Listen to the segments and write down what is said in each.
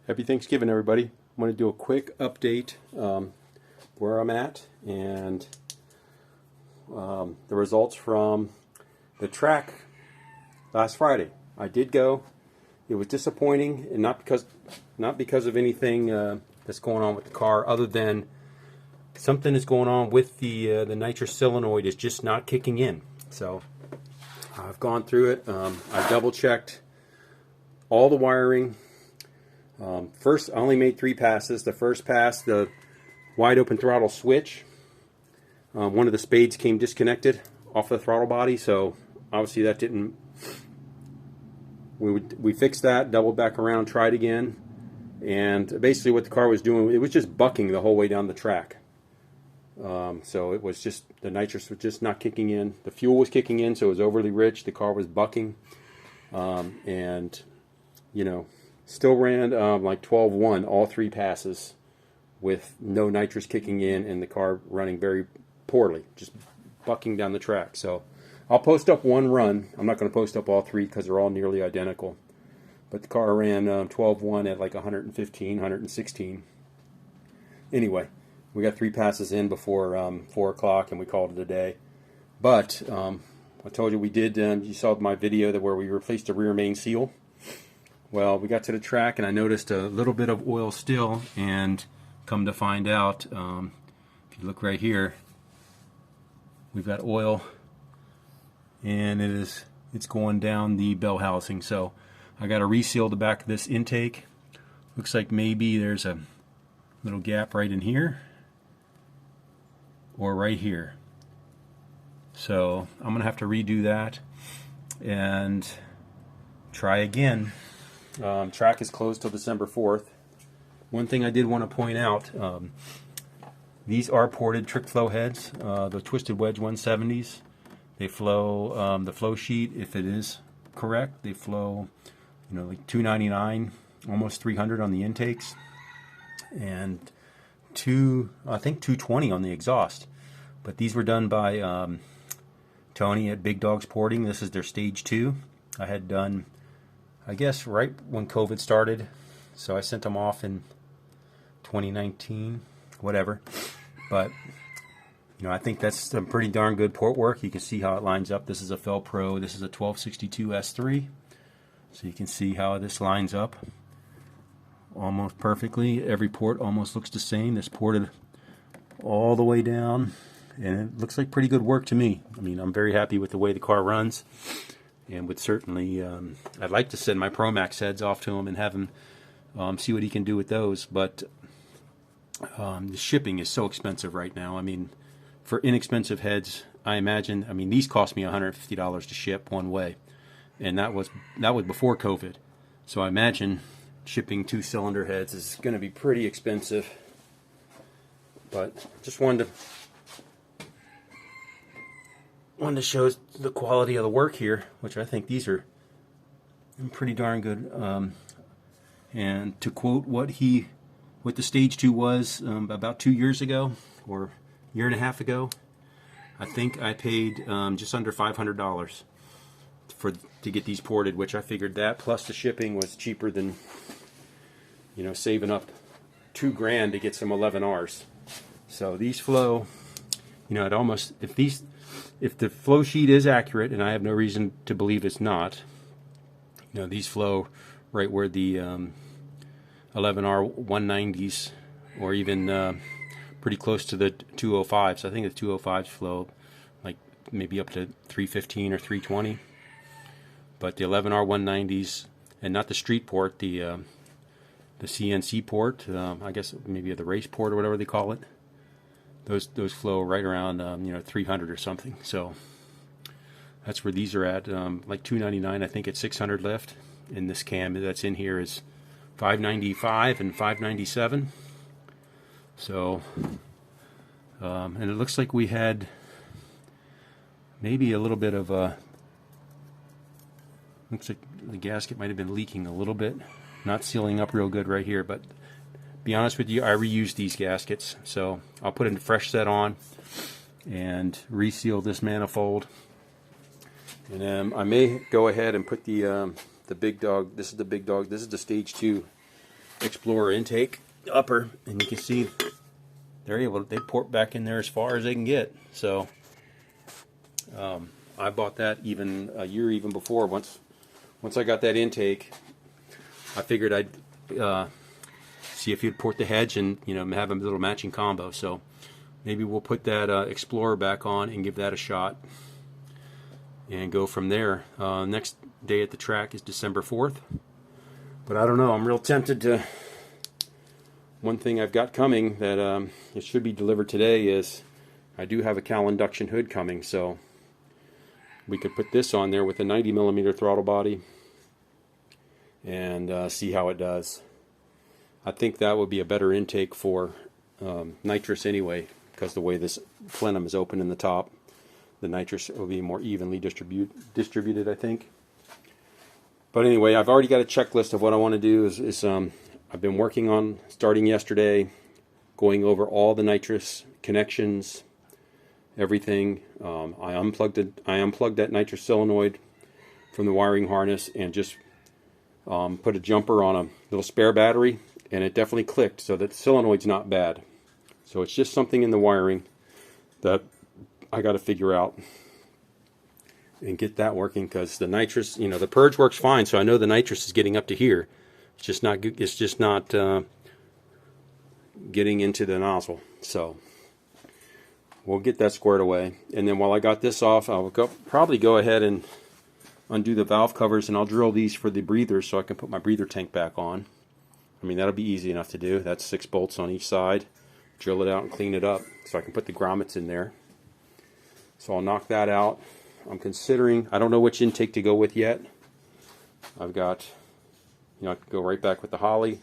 Happy Thanksgiving, everybody. I'm going to do a quick update where I'm at and the results from the track last Friday. I did go. It was disappointing, and not because of anything that's going on with the car, other than something is going on with the nitrous solenoid is just not kicking in. So I've gone through it. I double checked all the wiring. First, I only made 3 passes. The first pass, the wide open throttle switch, one of the spades came disconnected off the throttle body, so obviously that didn't. We fixed that, doubled back around, tried again, and basically what the car was doing, it was just bucking the whole way down the track. So it was just, the nitrous was just not kicking in. The fuel was kicking in, so it was overly rich. The car was bucking, and you know, still ran like 12-1 all 3 passes with no nitrous kicking in and the car running very poorly, just bucking down the track. So I'll post up one run. I'm not going to post up all 3 because they're all nearly identical. But the car ran 12-1 at like 115, 116. Anyway, we got 3 passes in before 4 o'clock and we called it a day. But I told you we did, you saw my video where we replaced the rear main seal. Well, we got to the track and I noticed a little bit of oil still, and come to find out, if you look right here, we've got oil and it's going down the bell housing. So I got to reseal the back of this intake. Looks like maybe there's a little gap right in here or right here. So I'm gonna have to redo that and try again. Track is closed till December 4th. One thing I did want to point out, these are ported trick flow heads, the Twisted Wedge 170s. They flow, the flow sheet, if it is correct, they flow, you know, like 299, almost 300 on the intakes, and I think 220 on the exhaust. But these were done by Tony at Big Dogs Porting. This is their stage 2. I had done, I guess, right when COVID started, so I sent them off in 2019, whatever. But you know, I think that's some pretty darn good port work. You can see how it lines up. This is a Fel Pro. This is a 1262 S3, so you can see how this lines up almost perfectly. Every port almost looks the same. This ported all the way down, and it looks like pretty good work to me. I mean, I'm very happy with the way the car runs. And would certainly, I'd like to send my Promax heads off to him and have him see what he can do with those. But the shipping is so expensive right now. I mean, for inexpensive heads, I imagine, I mean, these cost me $150 to ship one way. And that was before COVID. So I imagine shipping 2-cylinder heads is going to be pretty expensive. But just wanted to show the quality of the work here, which I think these are pretty darn good. And to quote what the stage 2 was about 2 years ago or a year and a half ago, I think I paid just under $500 to get these ported, which I figured that plus the shipping was cheaper than, you know, saving up $2,000 to get some 11Rs. So these flow, you know, it almost, if the flow sheet is accurate, and I have no reason to believe it's not, you know, these flow right where the 11R 190s, or even pretty close to the 205s. I think the 205s flow like maybe up to 315 or 320. But the 11R 190s, and not the street port, the CNC port, I guess maybe the race port or whatever they call it. Those flow right around you know, 300 or something. So that's where these are at, like 299. I think at 600 lift. And this cam that's in here is 595 and 597. So and it looks like we had maybe a little bit of looks like the gasket might have been leaking a little bit, not sealing up real good right here. But be honest with you, I reused these gaskets, so I'll put a fresh set on and reseal this manifold. And I may go ahead and put the big dog. This is the big dog. This is the stage 2 Explorer intake upper, and you can see they port back in there as far as they can get. So I bought that even a year even before. Once I got that intake, I figured I'd see if you'd port the hedge and have a little matching combo. So maybe we'll put that Explorer back on and give that a shot and go from there. Next day at the track is December 4th. But I don't know, I'm real tempted to. One thing I've got coming that it should be delivered today is I do have a Cal induction hood coming, so we could put this on there with a 90mm throttle body and see how it does. I think that would be a better intake for nitrous anyway, because the way this plenum is open in the top, the nitrous will be more evenly distributed, I think. But anyway, I've already got a checklist of what I want to do. I've been working on, starting yesterday, going over all the nitrous connections, everything. I unplugged that nitrous solenoid from the wiring harness and just put a jumper on a little spare battery, and it definitely clicked, so that the solenoid's not bad. So it's just something in the wiring that I got to figure out and get that working, because the nitrous, the purge works fine, so I know the nitrous is getting up to here. It's just not getting into the nozzle. So we'll get that squared away, and then while I got this off, I'll probably go ahead and undo the valve covers, and I'll drill these for the breathers so I can put my breather tank back on. I mean, that'll be easy enough to do. That's 6 bolts on each side. Drill it out and clean it up so I can put the grommets in there. So I'll knock that out. I'm considering, I don't know which intake to go with yet. I've got, I could go right back with the Holly,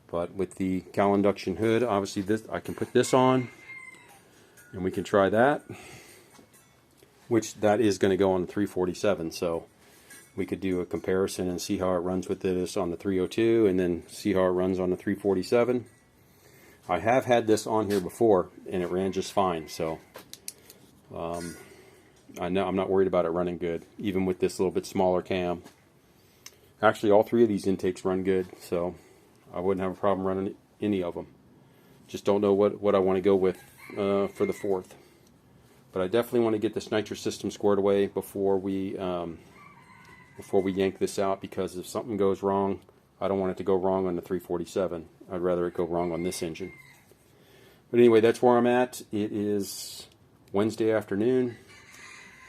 but with the Cal induction hood, obviously this, I can put this on, and we can try that, which that is going to go on the 347, so we could do a comparison and see how it runs with this on the 302, and then see how it runs on the 347. I have had this on here before, and it ran just fine, so I know I'm not worried about it running good, even with this little bit smaller cam. Actually, all 3 of these intakes run good, so I wouldn't have a problem running any of them. Just don't know what I want to go with for the 4th. But I definitely want to get this nitrous system squared away before we yank this out, because if something goes wrong, I don't want it to go wrong on the 347. I'd rather it go wrong on this engine. But anyway, that's where I'm at. It is Wednesday afternoon,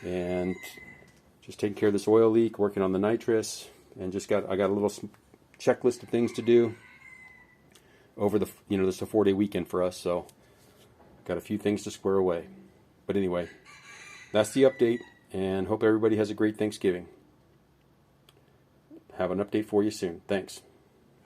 and just taking care of this oil leak, working on the nitrous, and I got a little checklist of things to do over the, this is a 4-day weekend for us, so got a few things to square away. But anyway, that's the update, and hope everybody has a great Thanksgiving. Have an update for you soon. Thanks.